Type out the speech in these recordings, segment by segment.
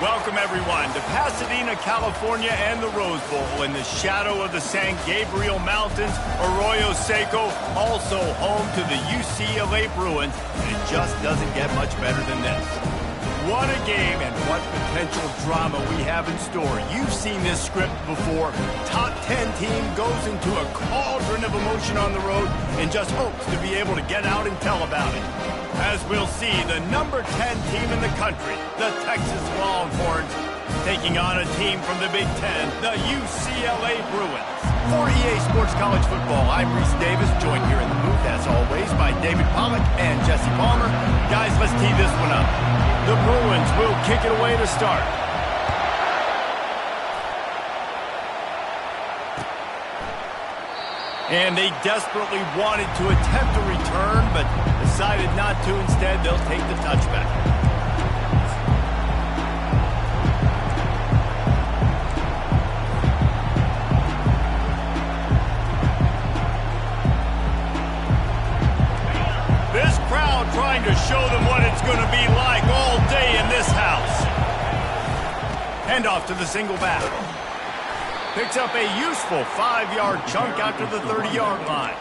Welcome, everyone, to Pasadena, California and the Rose Bowl in the shadow of the San Gabriel Mountains, Arroyo Seco, also home to the UCLA Bruins, and it just doesn't get much better than this. What a game and what potential drama we have in store. You've seen this script before. Top 10 team goes into a cauldron of emotion on the road and just hopes to be able to get out and tell about it. As we'll see, the number 10 team in the country, the Texas Longhorns, taking on a team from the Big Ten, the UCLA Bruins. For EA Sports College Football, I'm Reese Davis, joined here in the booth, as always, by David Pollack and Jesse Palmer. Guys, let's tee this one up. The Bruins will kick it away to start. And they desperately wanted to attempt a return, but decided not to. Instead, they'll take the touchback. This crowd trying to show them what it's going to be like all day in this house. Hand off to the single back. Picks up a useful 5-yard chunk after the 30-yard line.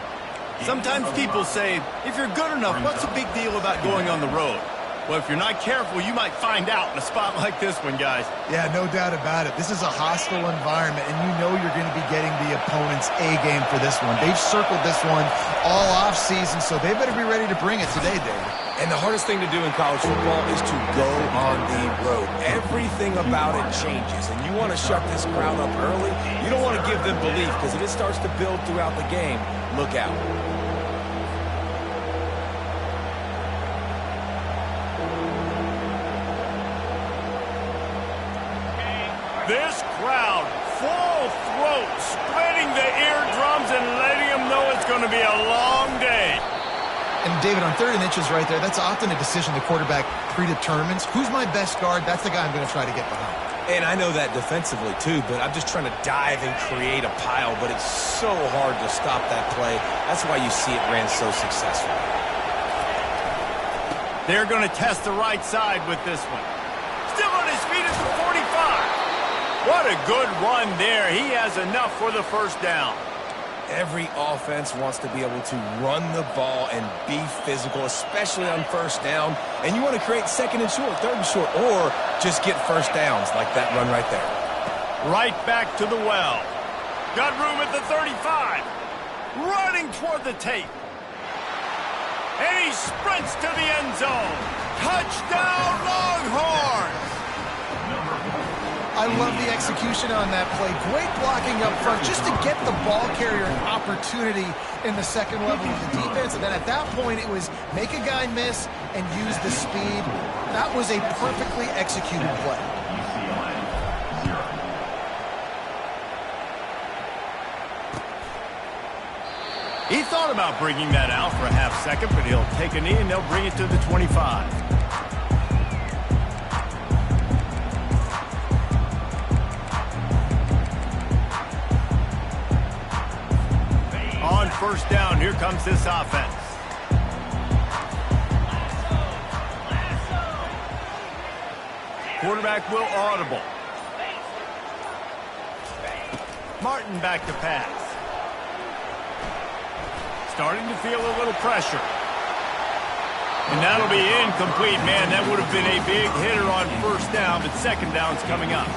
Sometimes people say, if you're good enough, what's the big deal about going on the road? Well, if you're not careful, you might find out in a spot like this one, guys. Yeah, no doubt about it. This is a hostile environment, and you know you're going to be getting the opponent's A-game for this one. They've circled this one all off-season, so they better be ready to bring it today, David. And the hardest thing to do in college football is to go on the road. Everything about it changes, and you want to shut this crowd up early. You don't want to give them belief, because if it starts to build throughout the game, look out. This crowd, full throat, spreading the eardrums and letting them know it's going to be a long day. And, David, on 3rd and inches right there, that's often a decision the quarterback predetermines. Who's my best guard? That's the guy I'm going to try to get behind. And I know that defensively, too, but I'm just trying to dive and create a pile, but it's so hard to stop that play. That's why you see it ran so successfully. They're going to test the right side with this one. Still on his feet at the 45. What a good run there. He has enough for the first down. Every offense wants to be able to run the ball and be physical, especially on first down. And you want to create 2nd and short, 3rd and short, or just get first downs like that run right there. Right back to the well. Got room at the 35. Running toward the tape. And he sprints to the end zone. Touchdown, Longhorns! I love the execution on that play. Great blocking up front just to get the ball carrier an opportunity in the second level of the defense. And then at that point, it was make a guy miss and use the speed. That was a perfectly executed play. He thought about bringing that out for a half second, but he'll take a knee and they'll bring it to the 25. On first down, here comes this offense. Quarterback will audible. Martin back to pass. Starting to feel a little pressure. And that'll be incomplete. Man, that would have been a big hitter on first down, but second down's coming up.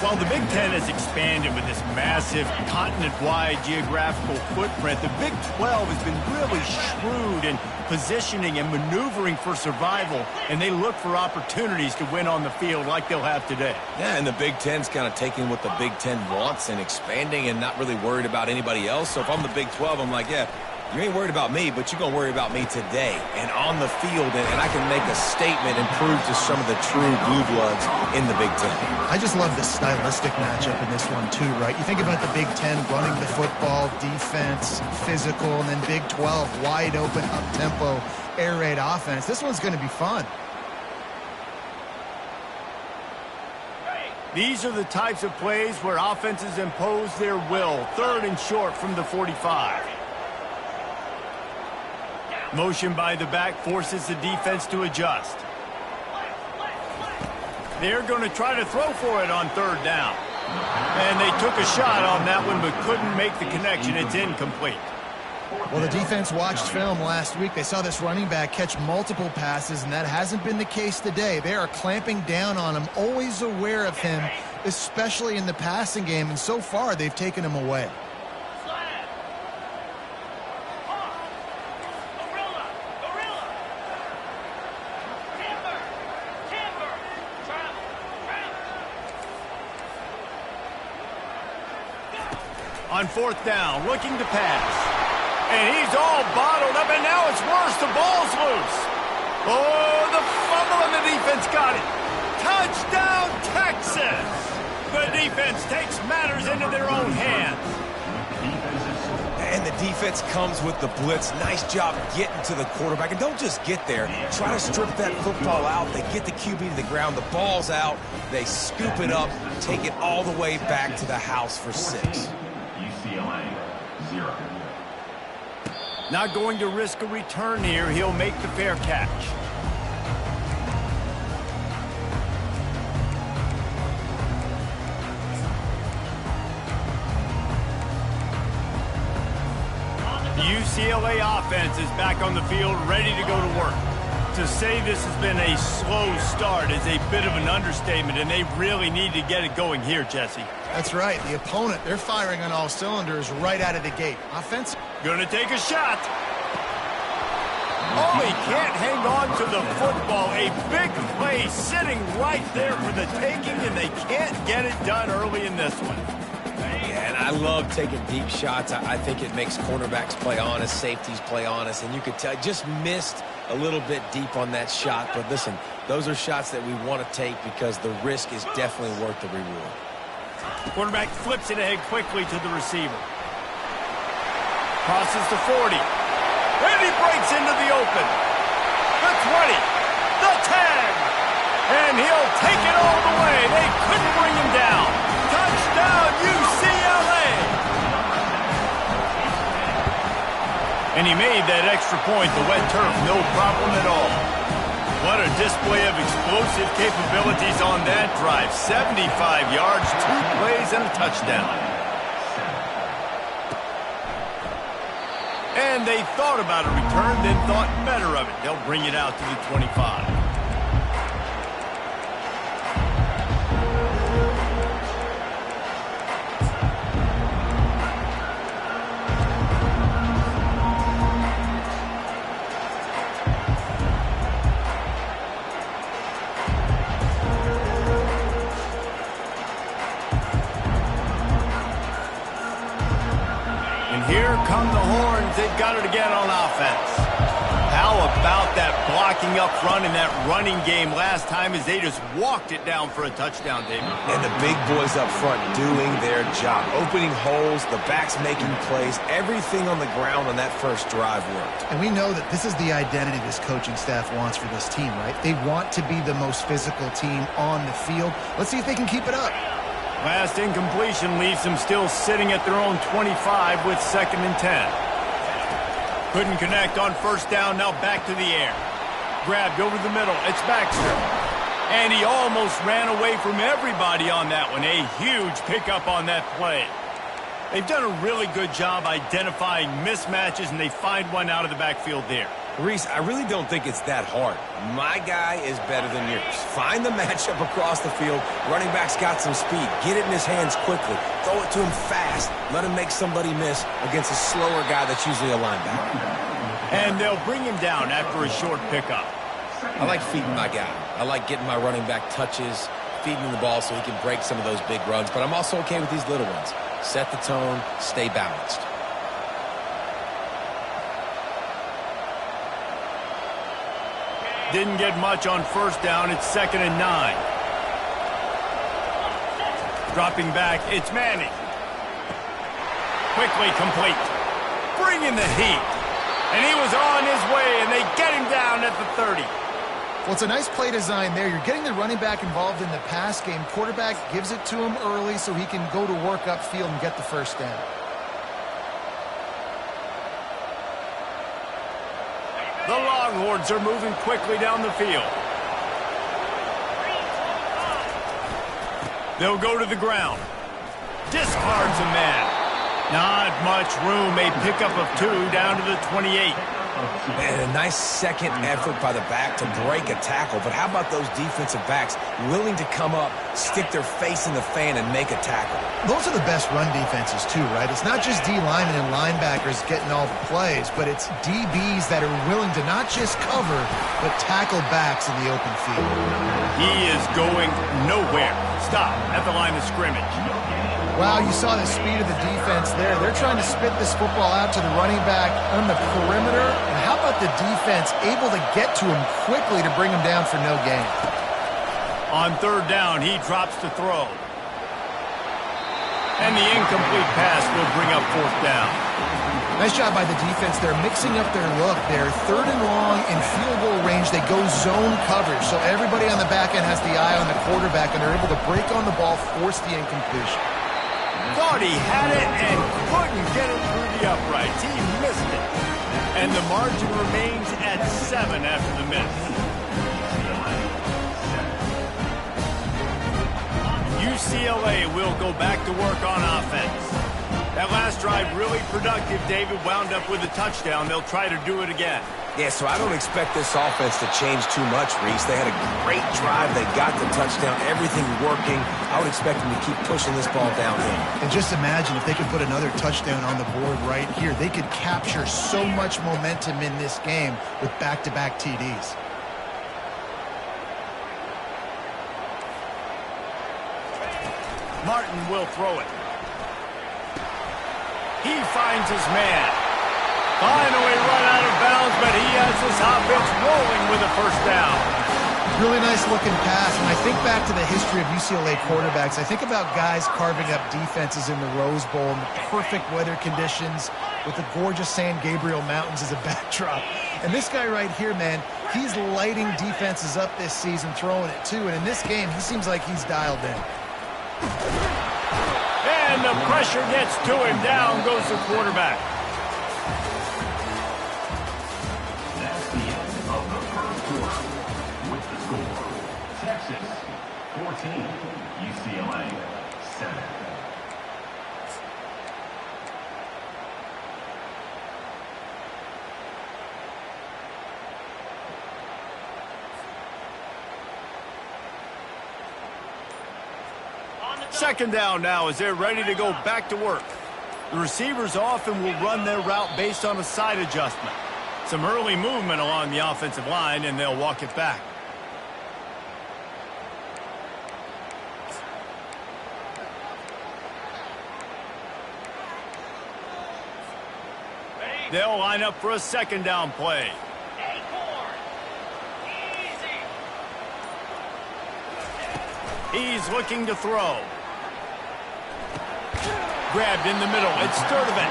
While the Big Ten has expanded with this massive continent-wide geographical footprint, the Big 12 has been really shrewd in positioning and maneuvering for survival, and they look for opportunities to win on the field like they'll have today. Yeah, and the Big Ten's kind of taking what the Big Ten wants and expanding and not really worried about anybody else. So if I'm the Big 12, I'm like, yeah, you ain't worried about me, but you're going to worry about me today and on the field, and I can make a statement and prove to some of the true blue bloods in the Big Ten. I just love the stylistic matchup in this one, too, right? You think about the Big Ten running the football, defense, physical, and then Big 12, wide open, up-tempo, air raid offense. This one's going to be fun. These are the types of plays where offenses impose their will. 3rd and short from the 45. Motion by the back forces the defense to adjust. They're going to try to throw for it on third down. And they took a shot on that one but couldn't make the connection. It's incomplete. Well, the defense watched film last week. They saw this running back catch multiple passes, and that hasn't been the case today. They are clamping down on him, always aware of him, especially in the passing game, and so far they've taken him away. On fourth down, looking to pass. And he's all bottled up, and now it's worse. The ball's loose. Oh, the fumble, and the defense got it. Touchdown, Texas! The defense takes matters into their own hands. And the defense comes with the blitz. Nice job getting to the quarterback. And don't just get there. Try to strip that football out. They get the QB to the ground. The ball's out. They scoop it up, take it all the way back to the house for 6. UCLA, 0. Not going to risk a return here. He'll make the fair catch. The UCLA offense is back on the field, ready to go to work. To say this has been a slow start is a bit of an understatement, and they really need to get it going here, Jesse. That's right. The opponent, they're firing on all cylinders right out of the gate. Offense. Gonna take a shot. Oh, he can't hang on to the football. A big play sitting right there for the taking, and they can't get it done early in this one. Yeah, and I love taking deep shots. I think it makes cornerbacks play honest, safeties play honest, and you could tell just missed a little bit deep on that shot. But listen, those are shots that we want to take because the risk is definitely worth the reward. Quarterback flips it ahead quickly to the receiver. Crosses the 40. And he breaks into the open. The 20. The 10. And he'll take it all the way. They couldn't bring him down. Touchdown, UCLA. And he made that extra point. The wet turf, no problem at all. What a display of explosive capabilities on that drive. 75 yards, 2 plays, and a touchdown. And they thought about a return, then thought better of it. They'll bring it out to the 25. Here come the horns. They've got it again on offense. How about that blocking up front in that running game last time as they just walked it down for a touchdown, David? And the big boys up front doing their job. Opening holes, the backs making plays. Everything on the ground on that first drive worked. And we know that this is the identity this coaching staff wants for this team, right? They want to be the most physical team on the field. Let's see if they can keep it up. Last incompletion leaves them still sitting at their own 25 with 2nd and 10. Couldn't connect on first down, now back to the air. Grabbed over the middle, it's Baxter. And he almost ran away from everybody on that one. A huge pickup on that play. They've done a really good job identifying mismatches, and they find one out of the backfield there. Reese, I really don't think it's that hard. My guy is better than yours. Find the matchup across the field. Running back's got some speed. Get it in his hands quickly. Throw it to him fast. Let him make somebody miss against a slower guy that's usually a linebacker. And they'll bring him down after a short pickup. I like feeding my guy. I like getting my running back touches, feeding him the ball so he can break some of those big runs. But I'm also okay with these little ones. Set the tone, stay balanced. Didn't get much on first down. It's 2nd and 9. Dropping back, it's Manning. Quickly complete. Bringing the heat. And he was on his way, and they get him down at the 30. Well, it's a nice play design there. You're getting the running back involved in the pass game. Quarterback gives it to him early so he can go to work upfield and get the first down. The Longhorns are moving quickly down the field. They'll go to the ground. Discards a man. Not much room. A pickup of 2 down to the 28. And a nice second effort by the back to break a tackle. But how about those defensive backs willing to come up, stick their face in the fan, and make a tackle? Those are the best run defenses, too, right? It's not just D linemen and linebackers getting all the plays, but it's DBs that are willing to not just cover, but tackle backs in the open field. He is going nowhere. Stop at the line of scrimmage. Wow, you saw the speed of the defense there. They're trying to spit this football out to the running back on the perimeter. And how about the defense able to get to him quickly to bring him down for no gain? On 3rd down, he drops to throw. And the incomplete pass will bring up 4th down. Nice job by the defense. They're mixing up their look. They're 3rd and long in field goal range. They go zone coverage. So everybody on the back end has the eye on the quarterback, and they're able to break on the ball, force the incompletion. Thought he had it and couldn't get it through the uprights. He missed it. And the margin remains at 7 after the miss. UCLA will go back to work on offense. That last drive really productive. David wound up with a touchdown. They'll try to do it again. Yeah, so I don't expect this offense to change too much, Reese. They had a great drive. They got the touchdown. Everything working. I would expect them to keep pushing this ball downhill. And just imagine if they could put another touchdown on the board right here. They could capture so much momentum in this game with back-to-back TDs. Martin will throw it. He finds his man. Finally run out of bounds, but he has this offense rolling with a 1st down. Really nice looking pass, and I think back to the history of UCLA quarterbacks. I think about guys carving up defenses in the Rose Bowl in the perfect weather conditions with the gorgeous San Gabriel Mountains as a backdrop. And this guy right here, man, he's lighting defenses up this season, throwing it too. And in this game, he seems like he's dialed in. And the pressure gets to him. Down goes the quarterback. That's the end of the 1st quarter. With the score, Texas 14, UCLA 7. Second down now as they're ready to go back to work. The receivers often will run their route based on a side adjustment. Some early movement along the offensive line, and they'll walk it back. They'll line up for a 2nd down play. He's looking to throw. Grabbed in the middle. It's Sturdivant.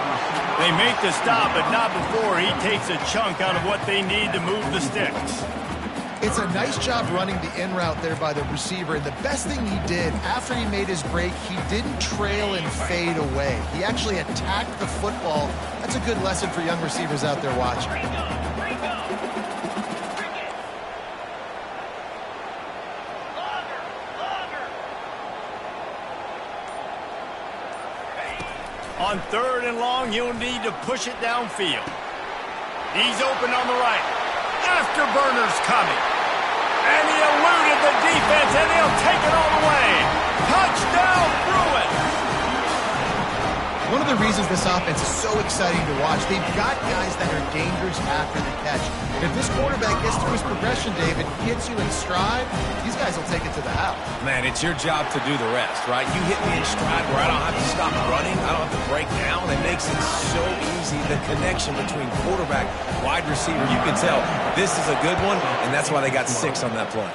They make the stop, but not before he takes a chunk out of what they need to move the sticks. It's a nice job running the in route there by the receiver. And the best thing he did after he made his break, he didn't trail and fade away. He actually attacked the football. That's a good lesson for young receivers out there watching. On 3rd and long, he'll need to push it downfield. He's open on the right. Afterburner's coming. And he eluded the defense, and he'll take it all the way. Touchdown, Bruins! One of the reasons this offense is so exciting to watch, they've got guys that are dangerous after the catch. If this quarterback gets through his progression, David, hits you in stride, these guys will take it to the house. Man, it's your job to do the rest, right? You hit me in stride where I don't have to stop running. I don't have to break down. It makes it so easy. The connection between quarterback, wide receiver, you can tell this is a good one, and that's why they got 6 on that play.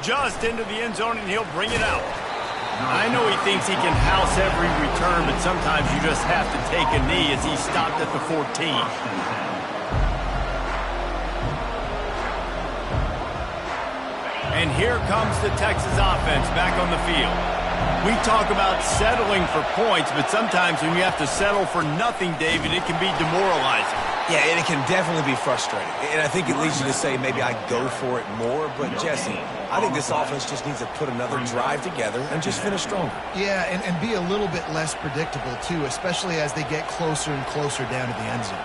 Just into the end zone, and he'll bring it out. I know he thinks he can house every return, but sometimes you just have to take a knee as he stopped at the 14. And here comes the Texas offense back on the field. We talk about settling for points, but sometimes when you have to settle for nothing, David, it can be demoralizing. Yeah, and it can definitely be frustrating. And I think it leads you to say maybe I go for it more. But, Jesse, I think this offense just needs to put another drive together and just finish stronger. Yeah, and be a little bit less predictable, too, especially as they get closer and closer down to the end zone.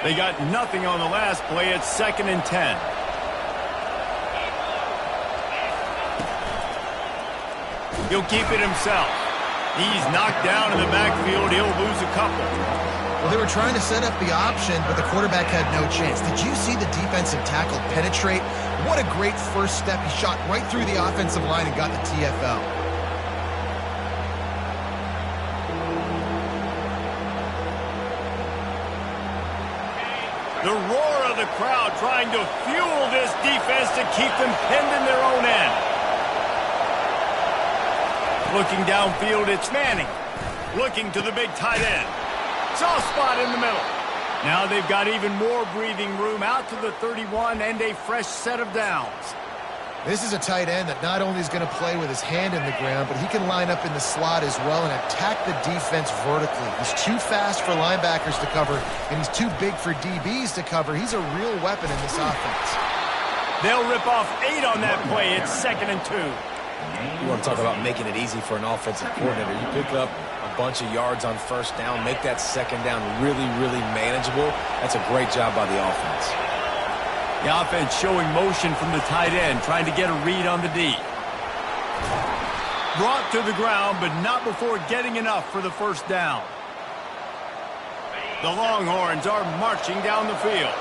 They got nothing on the last play. It's 2nd and 10. He'll keep it himself. He's knocked down in the backfield. He'll lose a couple. Well, they were trying to set up the option, but the quarterback had no chance. Did you see the defensive tackle penetrate? What a great first step. He shot right through the offensive line and got the TFL. The roar of the crowd trying to fuel this defense to keep them pinned in their own end. Looking downfield, it's Manning. Looking to the big tight end. Soft spot in the middle. Now they've got even more breathing room out to the 31 and a fresh set of downs. This is a tight end that not only is going to play with his hand in the ground, but he can line up in the slot as well and attack the defense vertically. He's too fast for linebackers to cover, and he's too big for DBs to cover. He's a real weapon in this offense. They'll rip off 8 on that play. It's 2nd and 2. You want to talk about making it easy for an offensive coordinator. You pick up a bunch of yards on first down, make that second down really, really manageable. That's a great job by the offense. The offense showing motion from the tight end, trying to get a read on the D. Brought to the ground, but not before getting enough for the first down. The Longhorns are marching down the field.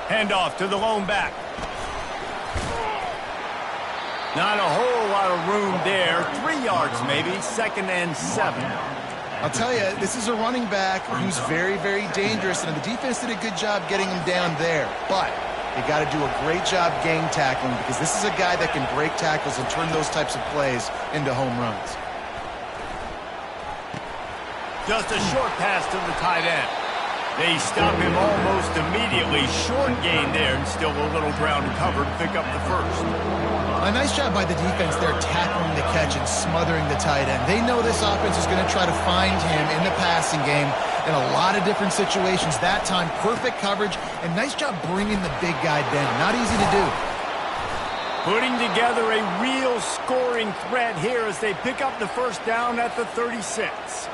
Handoff to the lone back. Not a whole lot of room there. 3 yards maybe. 2nd and 7. I'll tell you, this is a running back who's very, very dangerous, and the defense did a good job getting him down there. But they got to do a great job game tackling because this is a guy that can break tackles and turn those types of plays into home runs. Just a short pass to the tight end. They stop him almost immediately. Short gain there, and still a little ground cover to pick up the first. A nice job by the defense there tackling the catch and smothering the tight end. They know this offense is going to try to find him in the passing game in a lot of different situations. That time, perfect coverage, and nice job bringing the big guy down. Not easy to do. Putting together a real scoring threat here as they pick up the first down at the 36.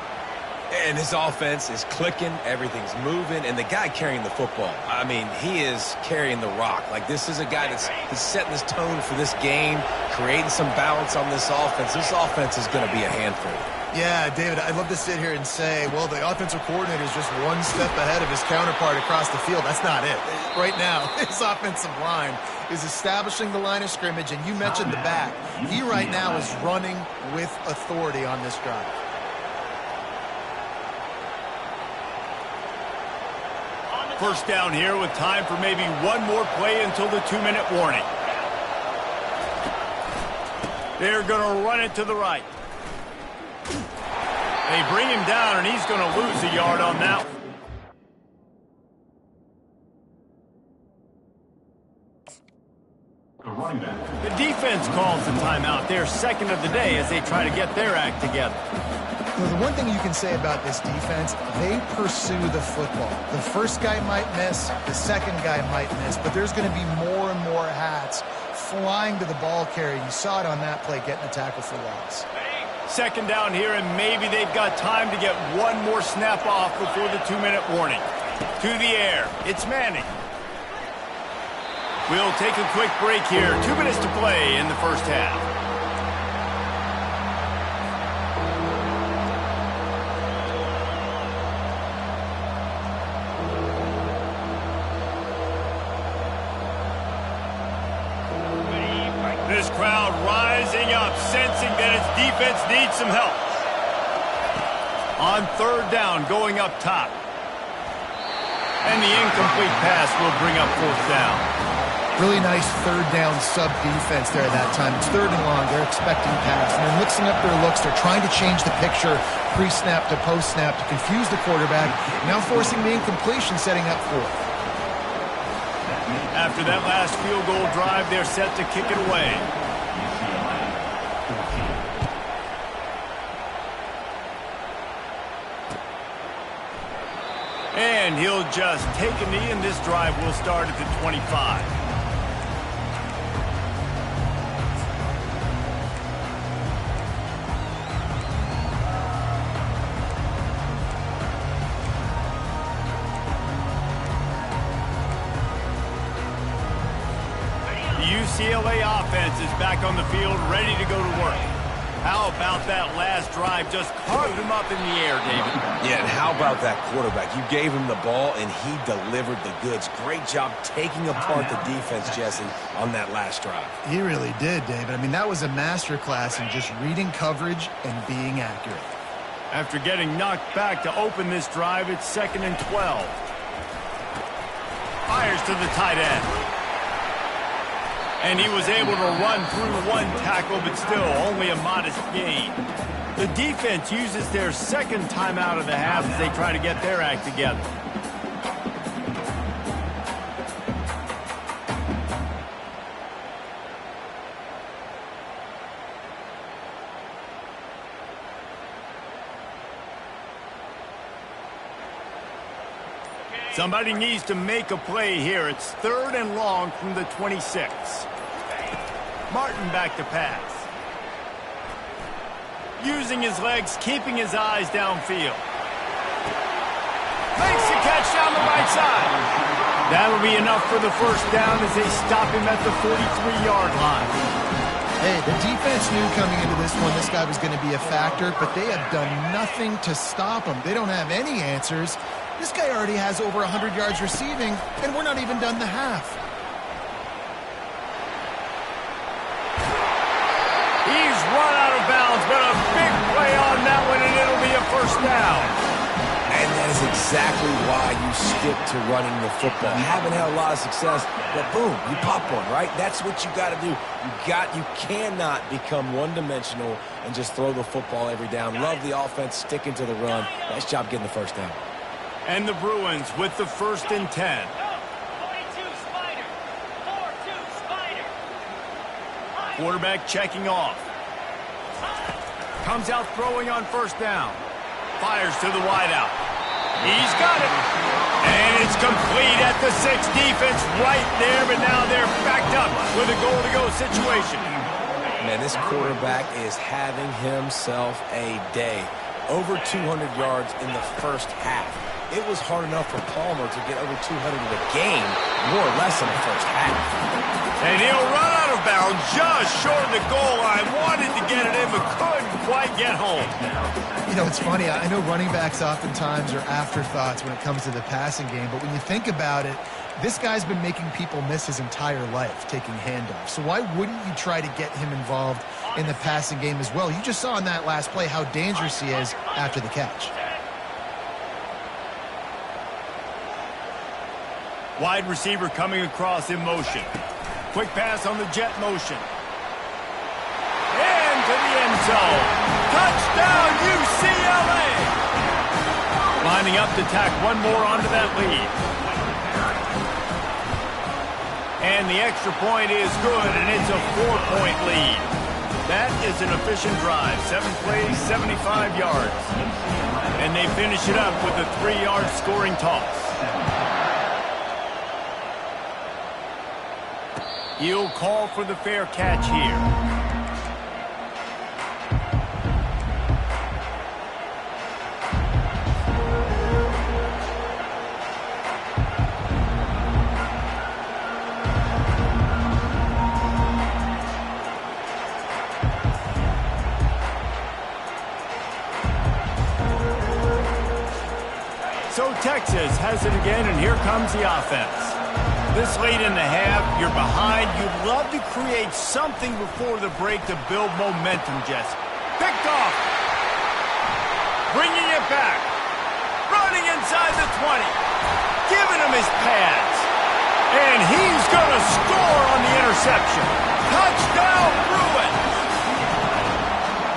And this offense is clicking, everything's moving, and the guy carrying the football, I mean, he is carrying the rock. Like, this is a guy that's setting this tone for this game, creating some balance on this offense. This offense is going to be a handful. Yeah, David, I'd love to sit here and say, well, the offensive coordinator is just one step ahead of his counterpart across the field. That's not it. Right now, his offensive line is establishing the line of scrimmage, and you mentioned the back. He right now is running with authority on this drive. First down here with time for maybe one more play until the 2-minute warning. They're going to run it to the right. They bring him down, and he's going to lose a yard on that one. The defense calls the timeout. They're 2nd of the day as they try to get their act together. Well, the one thing you can say about this defense, they pursue the football. The first guy might miss, the second guy might miss, but there's going to be more and more hats flying to the ball carrier. You saw it on that play, getting a tackle for loss. 2nd down here, and maybe they've got time to get one more snap off before the 2-minute warning. To the air, it's Manning. We'll take a quick break here. 2 minutes to play in the first half. This crowd rising up, sensing that its defense needs some help. On 3rd down, going up top. And the incomplete pass will bring up 4th down. Really nice 3rd down sub defense there at that time. It's 3rd and long. They're expecting pass, and they're mixing up their looks. They're trying to change the picture pre-snap to post-snap to confuse the quarterback. Now forcing the incompletion, setting up 4th. After that last field goal drive, they're set to kick it away. And he'll just take a knee, and this drive will start at the 25. UCLA offense is back on the field, ready to go to work. How about that last drive? Just carved him up in the air, David. Yeah, and how about that quarterback? You gave him the ball, and he delivered the goods. Great job taking apart the defense, Jesse, on that last drive. He really did, David. I mean, that was a masterclass in just reading coverage and being accurate. After getting knocked back to open this drive, it's 2nd and 12. Fires to the tight end. And he was able to run through one tackle, but still only a modest gain. The defense uses their second timeout of the half as they try to get their act together. Somebody needs to make a play here. It's 3rd and long from the 26. Martin back to pass. Using his legs, keeping his eyes downfield. Makes the catch down the right side. That'll be enough for the first down as they stop him at the 43-yard line. Hey, the defense knew coming into this one this guy was going to be a factor, but they have done nothing to stop him. They don't have any answers. This guy already has over 100 yards receiving, and we're not even done the half. He's run out of bounds, but a big play on that one, and it'll be a first down. And that is exactly why you stick to running the football. Haven't had a lot of success, but boom, you pop one, right? That's what you got to do. You cannot become one-dimensional and just throw the football every down. Love the offense, sticking to the run. Nice job getting the first down. And the Bruins with the 1st and 10. 42 Spider. 4-2 Spider. Quarterback checking off. Comes out throwing on first down. Fires to the wideout. He's got it. And it's complete at the 6. Defense right there, but now they're backed up with a goal-to-go situation. Man, this quarterback is having himself a day. Over 200 yards in the first half. It was hard enough for Palmer to get over 200 in the game, more or less in the first half. And he'll run out of bounds just short of the goal line. Wanted to get it in, but couldn't quite get home. You know, it's funny. I know running backs oftentimes are afterthoughts when it comes to the passing game, but when you think about it, this guy's been making people miss his entire life taking handoffs. So why wouldn't you try to get him involved in the passing game as well? You just saw in that last play how dangerous he is after the catch. Wide receiver coming across in motion. Quick pass on the jet motion. And to the end zone. Touchdown, UCLA! Lining up to tack one more onto that lead. And the extra point is good, and it's a 4-point lead. That is an efficient drive. 7 plays, 75 yards. And they finish it up with a 3-yard scoring toss. He'll call for the fair catch here. So Texas has it again, and here comes the offense. This late in the half, you're behind. You'd love to create something before the break to build momentum, Jesse. Picked off. Bringing it back. Running inside the 20. Giving him his pads. And he's going to score on the interception. Touchdown, Bruins.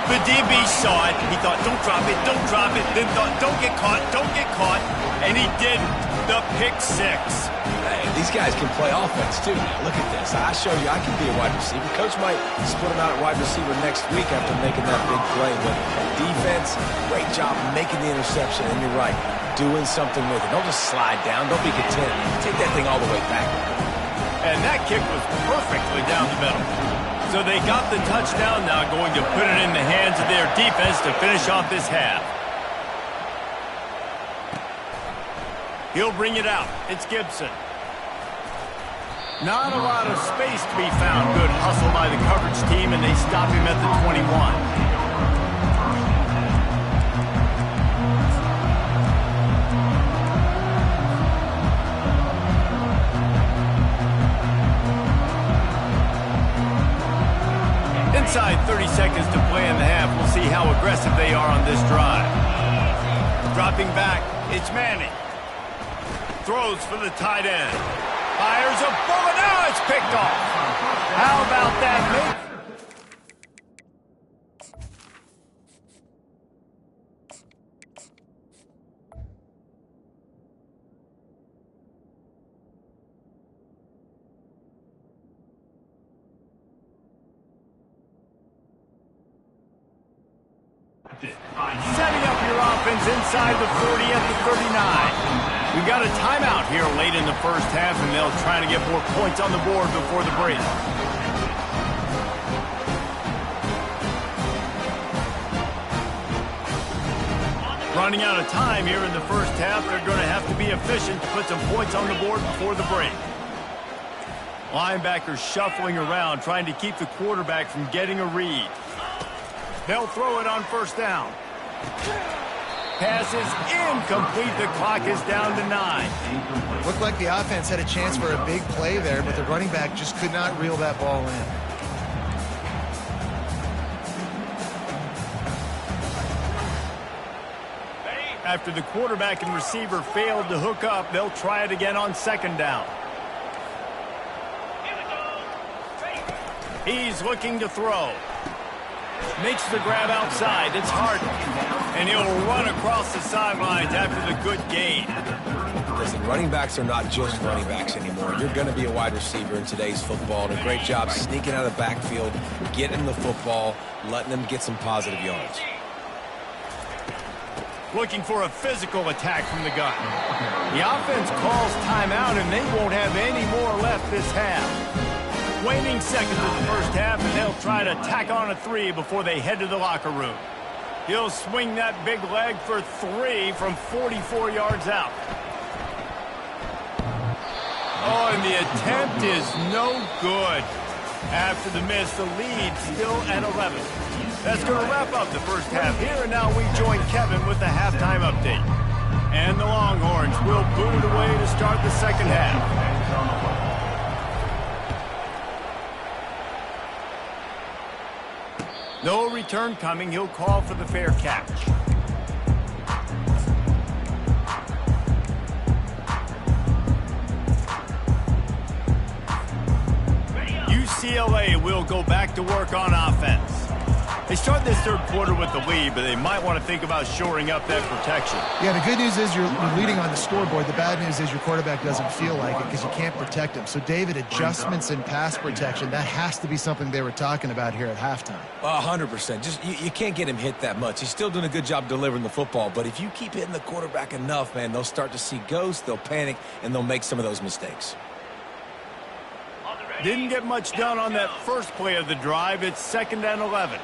The DB saw it. He thought, don't drop it, don't drop it. Then thought, don't get caught, don't get caught. And he didn't. The pick 6. Hey, these guys can play offense, too. Now, look at this. I show you I can be a wide receiver. Coach might split him out at wide receiver next week after making that big play. But defense, great job making the interception. And you're right. doing something with it. Don't just slide down. Don't be content. Take that thing all the way back. And that kick was perfectly down the middle. So they got the touchdown, now going to put it in the hands of their defense to finish off this half. He'll bring it out. It's Gibson. Not a lot of space to be found. Good hustle by the coverage team, and they stop him at the 21. Inside 30 seconds to play in the half. We'll see how aggressive they are on this drive. Dropping back, it's Manning. Throws for the tight end. Fires a bullet. Now it's picked off. How about that, mate? Setting up your offense inside the 40 at the 39. We've got a timeout here late in the first half, and they'll try to get more points on the board before the break. Running out of time here in the first half. They're going to have to be efficient to put some points on the board before the break. Linebackers shuffling around, trying to keep the quarterback from getting a read. They'll throw it on first down. Pass is incomplete. The clock is down to 9. Looked like the offense had a chance for a big play there, but the running back just could not reel that ball in. After the quarterback and receiver failed to hook up, they'll try it again on second down. He's looking to throw. Makes the grab outside. It's Harden. And he'll run across the sidelines after the good gain. Listen, running backs are not just running backs anymore. You're going to be a wide receiver in today's football. And a great job sneaking out of the backfield, getting the football, letting them get some positive yards. Looking for a physical attack from the gun. The offense calls timeout, and they won't have any more left this half. Waning seconds in the first half, and they'll try to tack on a 3 before they head to the locker room. He'll swing that big leg for 3 from 44 yards out. Oh, and the attempt is no good. After the miss, the lead still at 11. That's going to wrap up the first half here, and now we join Kevin with the halftime update. And the Longhorns will boot it away to start the second half. No return coming. He'll call for the fair catch. UCLA will go back to work on offense. They start this third quarter with the lead, but they might want to think about shoring up that protection. Yeah, the good news is you're leading on the scoreboard. The bad news is your quarterback doesn't feel like it because you can't protect him. So, David, adjustments in pass protection, that has to be something they were talking about here at halftime. 100%. Just you can't get him hit that much. He's still doing a good job delivering the football, but if you keep hitting the quarterback enough, man, they'll start to see ghosts, they'll panic, and they'll make some of those mistakes. Didn't get much done on that first play of the drive. It's 2nd and 11.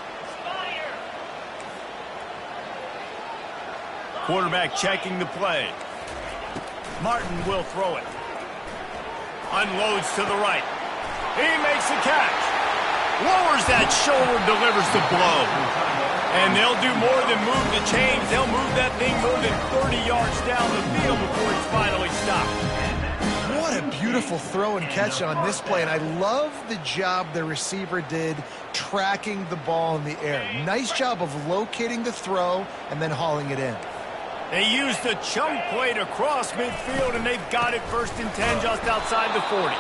Quarterback checking the play. Martin will throw it. Unloads to the right. He makes the catch. Lowers that shoulder, delivers the blow. And they'll do more than move the chains. They'll move that thing more than 30 yards down the field before it's finally stopped. What a beautiful throw and catch on this play. And I love the job the receiver did tracking the ball in the air. Nice job of locating the throw and then hauling it in. They used the chunk play to cross midfield, and they've got it 1st and 10 just outside the 40.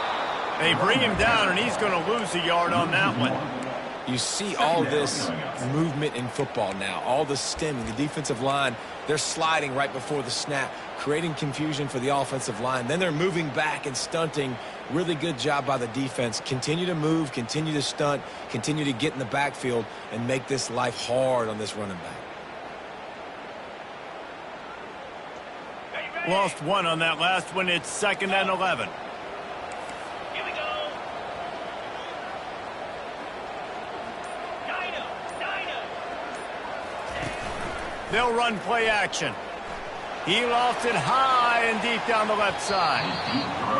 They bring him down, and he's going to lose a yard on that one. You see all this movement in football now, all the stemming, the defensive line, they're sliding right before the snap, creating confusion for the offensive line. Then they're moving back and stunting. Really good job by the defense. Continue to move, continue to stunt, continue to get in the backfield, and make this life hard on this running back. Lost one on that last one. It's 2nd and 11. Here we go. Dino. They'll run play action. He lost it high and deep down the left side.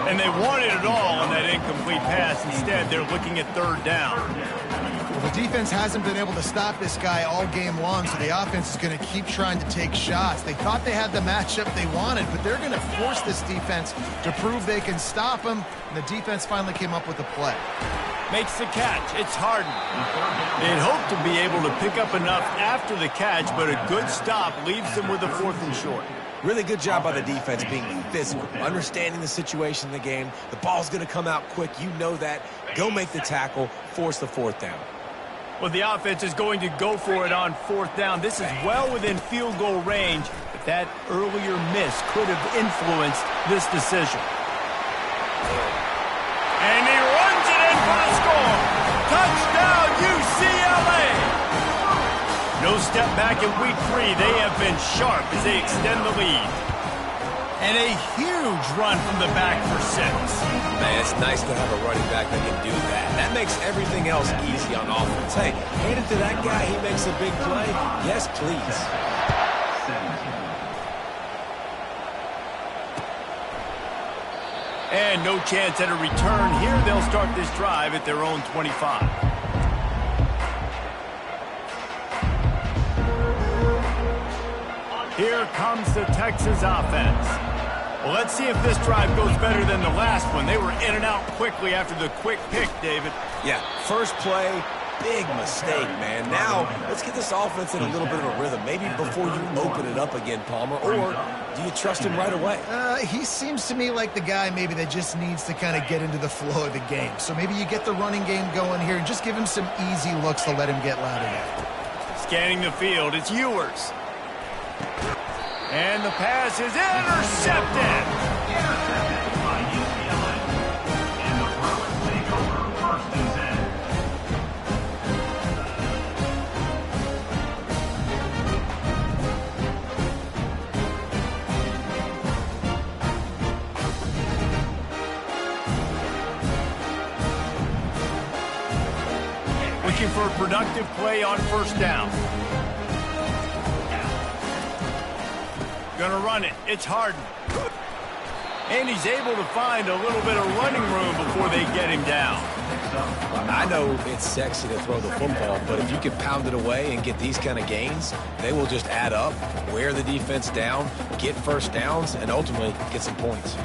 And they wanted it all on that incomplete pass. Instead, they're looking at 3rd down. Well, the defense hasn't been able to stop this guy all game long, so the offense is going to keep trying to take shots. They thought they had the matchup they wanted, but they're going to force this defense to prove they can stop him, and the defense finally came up with a play. Makes the catch. It's Harden. They'd hoped to be able to pick up enough after the catch, but a good stop leaves them with a 4th and short. Really good job by the defense being physical, understanding the situation in the game. The ball's going to come out quick. You know that. Go make the tackle, force the 4th down. Well, the offense is going to go for it on 4th down. This is well within field goal range, but that earlier miss could have influenced this decision. And he runs it in for the score. Touchdown, UCLA! No step back in week 3. They have been sharp as they extend the lead. And a huge run from the back for 6. Man, it's nice to have a running back that can do that. That makes everything else easy on offense. Hey, hand it to that guy. He makes a big play. Yes, please. And no chance at a return here. They'll start this drive at their own 25. Here comes the Texas offense. Well, let's see if this drive goes better than the last one. They were in and out quickly after the quick pick, David. Yeah, first play, big mistake, man. Now, let's get this offense in a little bit of a rhythm. Maybe before you open it up again, Palmer, or do you trust him right away? He seems to me like the guy maybe that just needs to kind of get into the flow of the game. So maybe you get the running game going here and just give him some easy looks to let him get louder out. Scanning the field, it's Ewers. And the pass is intercepted. Intercepted by UCLA. And the Bruins take over 1st and 10. Looking for a productive play on 1st down. Gonna run it. It's Harden. And he's able to find a little bit of running room before they get him down. I know it's sexy to throw the football, but if you can pound it away and get these kind of gains, they will just add up, wear the defense down, get 1st downs, and ultimately get some points.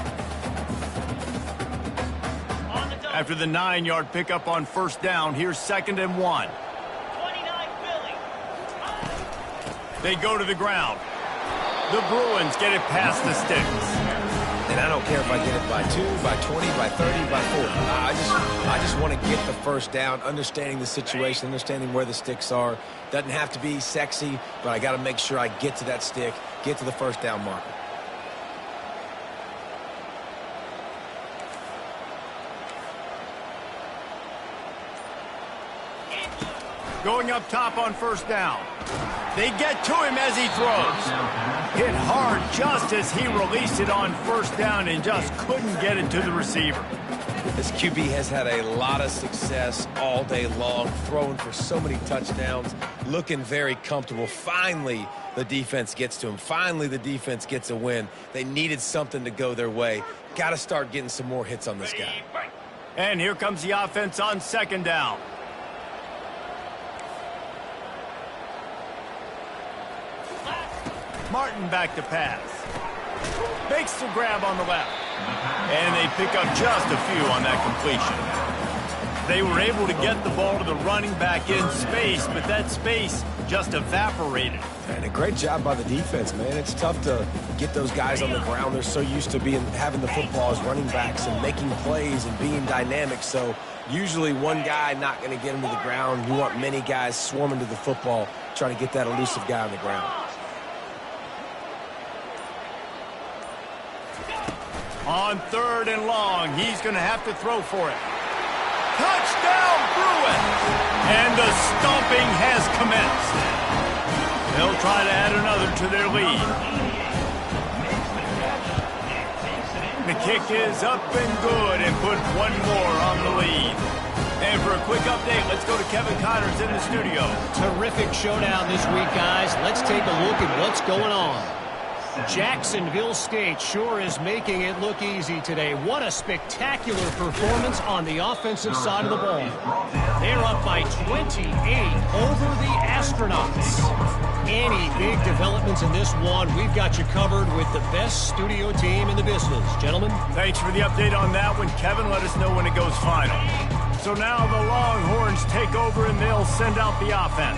After the 9-yard pickup on 1st down, here's 2nd and 1. 29 Philly. They go to the ground. The Bruins get it past the sticks. And I don't care if I get it by 2, by 20, by 30, by 40. I just want to get the 1st down, understanding the situation, understanding where the sticks are. Doesn't have to be sexy, but I got to make sure I get to that stick, get to the 1st down marker. Going up top on 1st down. They get to him as he throws. Hit hard just as he released it on 1st down and just couldn't get it to the receiver. This QB has had a lot of success all day long, throwing for so many touchdowns, looking very comfortable. Finally, the defense gets to him. Finally, the defense gets a win. They needed something to go their way. Got to start getting some more hits on this guy. And here comes the offense on 2nd down. Martin back to pass. Makes the grab on the left. And they pick up just a few on that completion. They were able to get the ball to the running back in space, but that space just evaporated. And a great job by the defense, man. It's tough to get those guys on the ground. They're so used to having the football as running backs and making plays and being dynamic. So usually one guy not going to get him to the ground. You want many guys swarming to the football, trying to get that elusive guy on the ground. On 3rd and long, he's going to have to throw for it. Touchdown, Bruins! And the stomping has commenced. They'll try to add another to their lead. the kick is up and good and put one more on the lead. And for a quick update, let's go to Kevin Connors in the studio. Terrific showdown this week, guys. Let's take a look at what's going on. Jacksonville State sure is making it look easy today. What a spectacular performance on the offensive side of the ball. They're up by 28 over the Astronauts. Any big developments in this one, we've got you covered with the best studio team in the business. Gentlemen. Thanks for the update on that one, Kevin. Let us know when it goes final. So now the Longhorns take over and they'll send out the offense.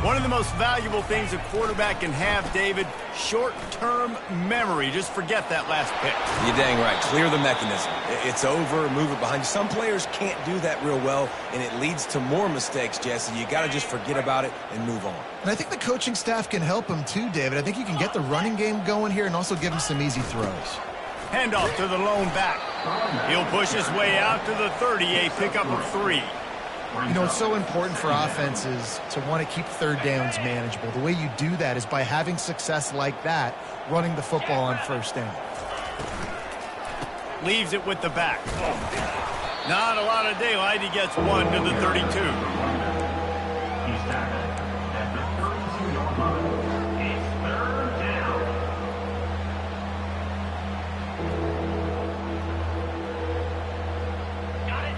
One of the most valuable things a quarterback can have, David, short-term memory. Just forget that last pitch. You're dang right. Clear the mechanism. It's over, move it behind you. Some players can't do that real well, and it leads to more mistakes, Jesse. You got to just forget about it and move on. And I think the coaching staff can help him too, David. I think you can get the running game going here and also give him some easy throws. Handoff to the lone back. He'll push his way out to the 30, a pickup of 3. You know, it's so important for offenses to want to keep third downs manageable. The way you do that is by having success like that, running the football on first down. Leaves it with the back. Not a lot of daylight. He gets 1 to the 32. He's tackled at the 32-yard line. It's third down.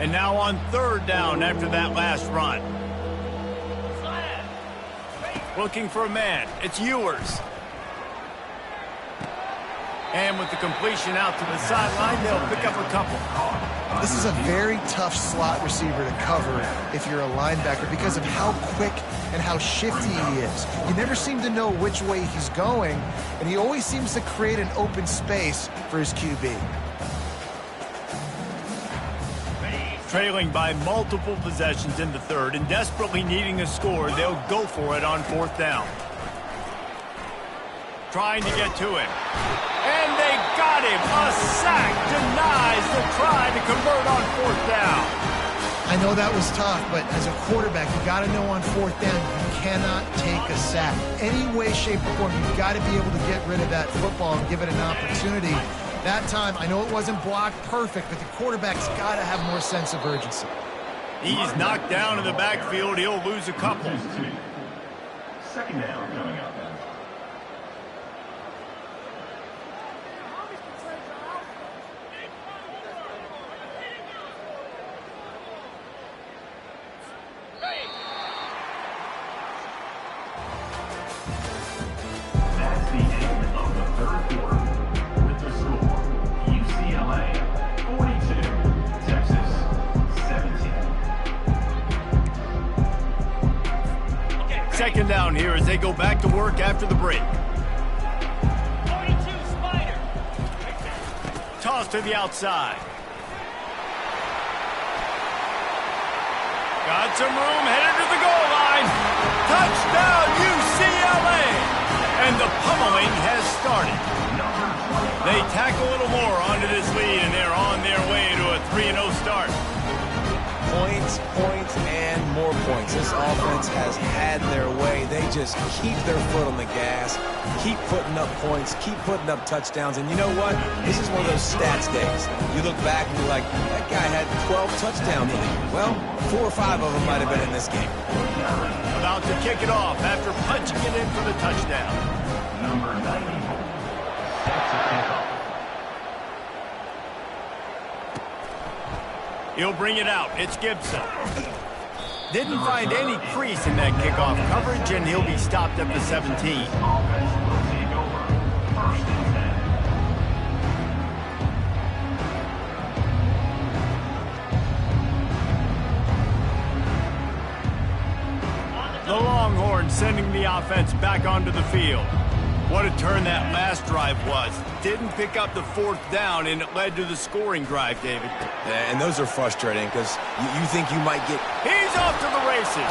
And now on third down after that last run. Looking for a man. It's Ewers. And with the completion out to the sideline, they'll pick up a couple. This is a very tough slot receiver to cover if you're a linebacker because of how quick and how shifty he is. You never seem to know which way he's going, and he always seems to create an open space for his QB. Trailing by multiple possessions in the third and desperately needing a score, they'll go for it on fourth down. Trying to get to him. And they got him. A sack denies the try to convert on fourth down. I know that was tough, but as a quarterback, you got to know on fourth down, you cannot take a sack. Any way, shape, or form, you've got to be able to get rid of that football and give it an opportunity. That time, I know it wasn't blocked perfect, but the quarterback's got to have more sense of urgency. He's knocked down in the backfield. He'll lose a couple. Second down coming up. That's the end of the third quarter. With the score, UCLA 42, Texas 17. Second down here as they go back to work after the break. 42 Spider. Toss to the outside. Got some room, headed to the goal line. Touchdown, UCLA! And the pummeling has started. They tack a little more onto this lead, and they're on their way to a 3-0 start. Points, points, and more points. This offense has had their way. They just keep their foot on the gas, keep putting up points, keep putting up touchdowns. And you know what? This is one of those stats days. You look back and you're like, that guy had 12 touchdowns in it. Well, 4 or 5 of them might have been in this game. About to kick it off after punching it in for the touchdown. Number 94. That's a kickoff. He'll bring it out. It's Gibson. Didn't find any crease in that kickoff coverage, and he'll be stopped at the 17. Offense will take over. First and 10. The Longhorns sending the offense back onto the field. What a turn that last drive was. Didn't pick up the fourth down, and it led to the scoring drive, David. And those are frustrating because you think you might get... He's off to the races.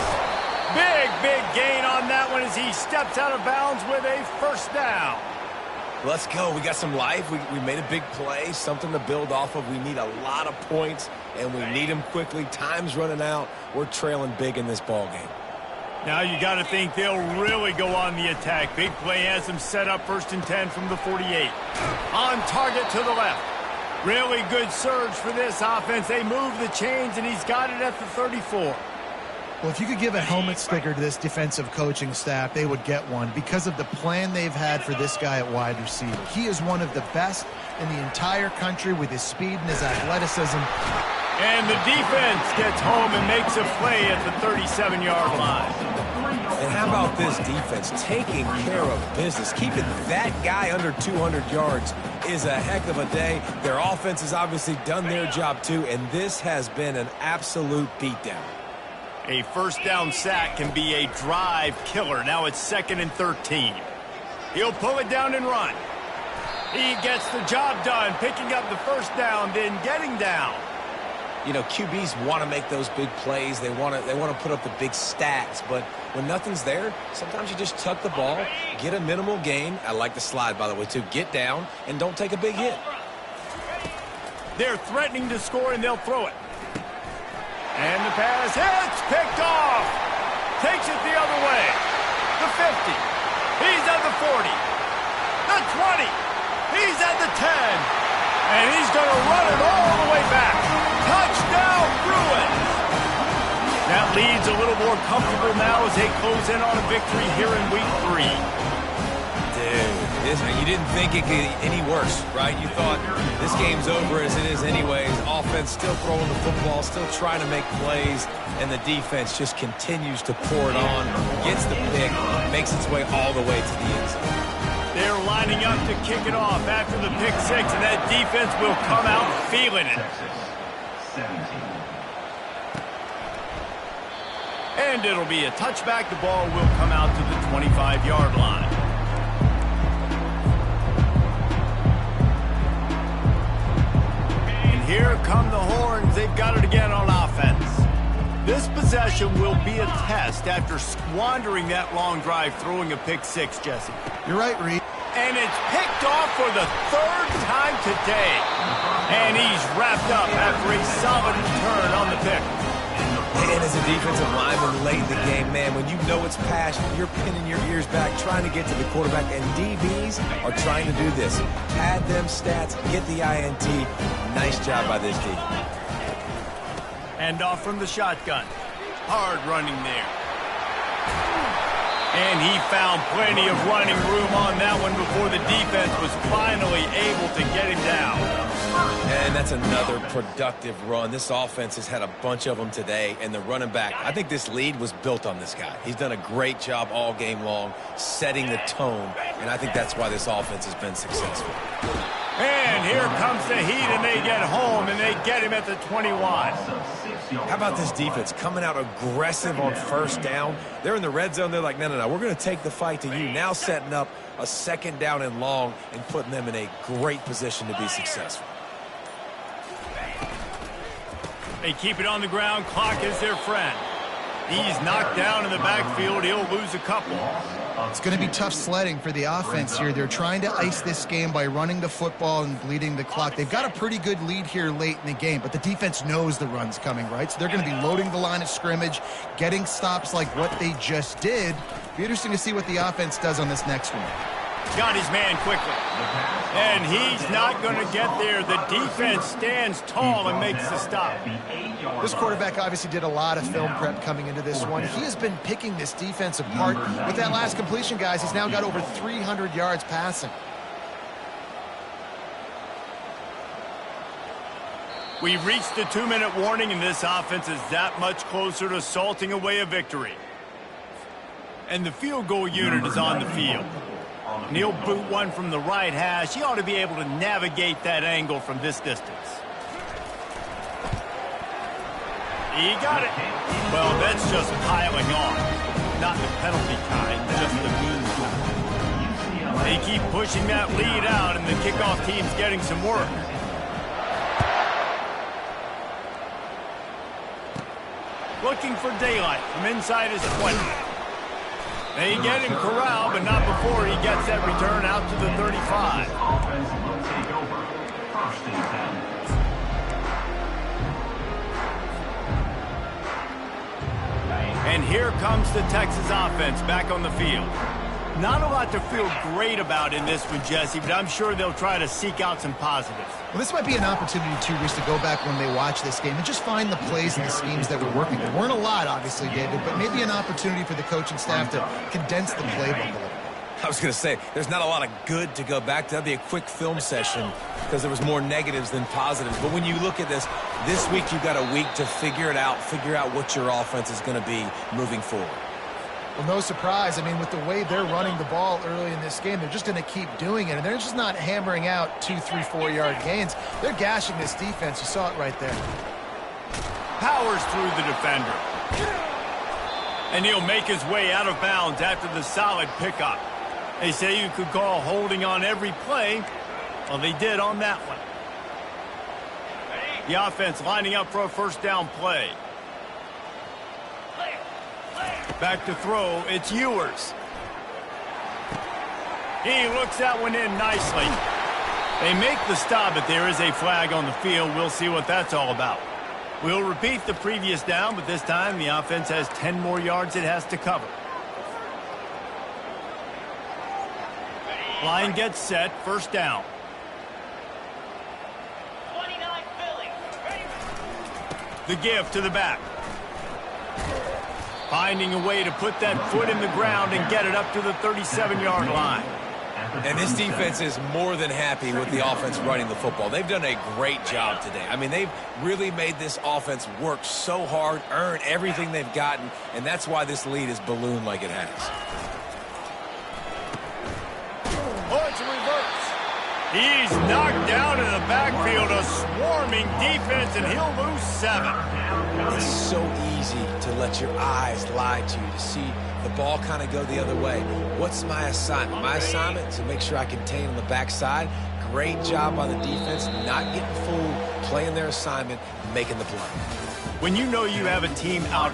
Big gain on that one as he steps out of bounds with a first down. Let's go. We got some life. We made a big play, something to build off of. We need a lot of points, and we need them quickly. Time's running out. We're trailing big in this ball game. Now you got to think they'll really go on the attack. Big play has them set up 1st and 10 from the 48. On target to the left. Really good surge for this offense. They move the chains, and he's got it at the 34. Well, if you could give a helmet sticker to this defensive coaching staff, they would get one because of the plan they've had for this guy at wide receiver. He is one of the best in the entire country with his speed and his athleticism. And the defense gets home and makes a play at the 37-yard line. And how about this defense taking care of business? Keeping that guy under 200 yards is a heck of a day. Their offense has obviously done their job too, and this has been an absolute beatdown. A first down sack can be a drive killer. Now it's 2nd and 13. He'll pull it down and run. He gets the job done, picking up the first down, then getting down. You know, QBs want to make those big plays. They want to put up the big stats, but when nothing's there, sometimes you just tuck the ball, get a minimal gain. I like the slide, by the way, too. Get down and don't take a big hit. They're threatening to score, and they'll throw it. And the pass hits, picked off. Takes it the other way. The 50. He's at the 40. The 20. He's at the 10. And he's going to run it all the way back. Touchdown, Bruins. That lead's a little more comfortable now as they close in on a victory here in week 3. Dude, you didn't think it could get any worse, right? You thought this game's over as it is anyways. Offense still throwing the football, still trying to make plays, and the defense just continues to pour it on, gets the pick, makes its way all the way to the end zone. They're lining up to kick it off after the pick 6, and that defense will come out feeling it. And it'll be a touchback. The ball will come out to the 25-yard line. And here come the horns. They've got it again on offense. This possession will be a test after squandering that long drive, throwing a pick 6, Jesse. You're right, Reed. And it's picked off for the 3rd time today. And he's wrapped up after a solid return on the pick. And as a defensive lineman late in the game, man, when you know it's passion, you're pinning your ears back, trying to get to the quarterback, and DBs are trying to do this. Pad them stats, get the INT. Nice job by this team. And off from the shotgun. Hard running there. And he found plenty of running room on that one before the defense was finally able to get him down. And that's another productive run. This offense has had a bunch of them today, and the running back, I think this lead was built on this guy. He's done a great job all game long, setting the tone, and I think that's why this offense has been successful. And here comes the heat, and they get home, and they get him at the 21. How about this defense coming out aggressive on first down? They're in the red zone. They're like, no, we're going to take the fight to you. Now setting up a 2nd down and long and putting them in a great position to be successful. They keep it on the ground. Clock is their friend. He's knocked down in the backfield. He'll lose a couple. It's going to be tough sledding for the offense here. They're trying to ice this game by running the football and bleeding the clock. They've got a pretty good lead here late in the game, but the defense knows the run's coming, right? So they're going to be loading the line of scrimmage, getting stops like what they just did. Be interesting to see what the offense does on this next one. Got his man quickly. And he's not going to get there. The defense stands tall and makes the stop. This quarterback obviously did a lot of film prep coming into this one. He has been picking this defense apart. With that last completion, guys, he's now got over 300 yards passing. We've reached the 2-minute warning, and this offense is that much closer to salting away a victory. And the field goal unit is on the field. And he'll boot one from the right hash. He ought to be able to navigate that angle from this distance. He got it. Well, that's just piling on. Not the penalty kind, just the mean kind. They keep pushing that lead out, and the kickoff team's getting some work. Looking for daylight from inside his 20. They get him corralled, but not before he gets that return out to the 35. And here comes the Texas offense back on the field. Not a lot to feel great about in this one, Jesse, but I'm sure they'll try to seek out some positives. Well, this might be an opportunity, too, Reese, to go back when they watch this game and just find the plays and the schemes that were working. There weren't a lot, obviously, David, but maybe an opportunity for the coaching staff to condense the playbook a little. I was going to say, there's not a lot of good to go back to. That'd be a quick film session because there was more negatives than positives. But when you look at this week you've got a week to figure it out, figure out what your offense is going to be moving forward. Well, no surprise. I mean, with the way they're running the ball early in this game, they're just going to keep doing it. And they're just not hammering out 2, 3, 4-yard gains. They're gashing this defense. You saw it right there. Powers through the defender. And he'll make his way out of bounds after the solid pickup. They say you could call holding on every play. Well, they did on that one. The offense lining up for a first down play. Back to throw, it's Ewers. He looks that one in nicely. They make the stop, but there is a flag on the field. We'll see what that's all about. We'll repeat the previous down, but this time the offense has 10 more yards it has to cover. Line gets set, first down. 29 Philly. Ready? The give to the back. Finding a way to put that foot in the ground and get it up to the 37-yard line. And this defense is more than happy with the offense running the football. They've done a great job today. I mean, they've really made this offense work so hard, earn everything they've gotten, and that's why this lead is ballooned like it has. Oh, it's a reverse. He's knocked down in the backfield, a swarming defense, and he'll lose 7. It's so easy to let your eyes lie to you, to see the ball kind of go the other way. What's my assignment? My assignment is to make sure I contain on the backside. Great job by the defense, not getting fooled, playing their assignment, making the play. When you know you have a team out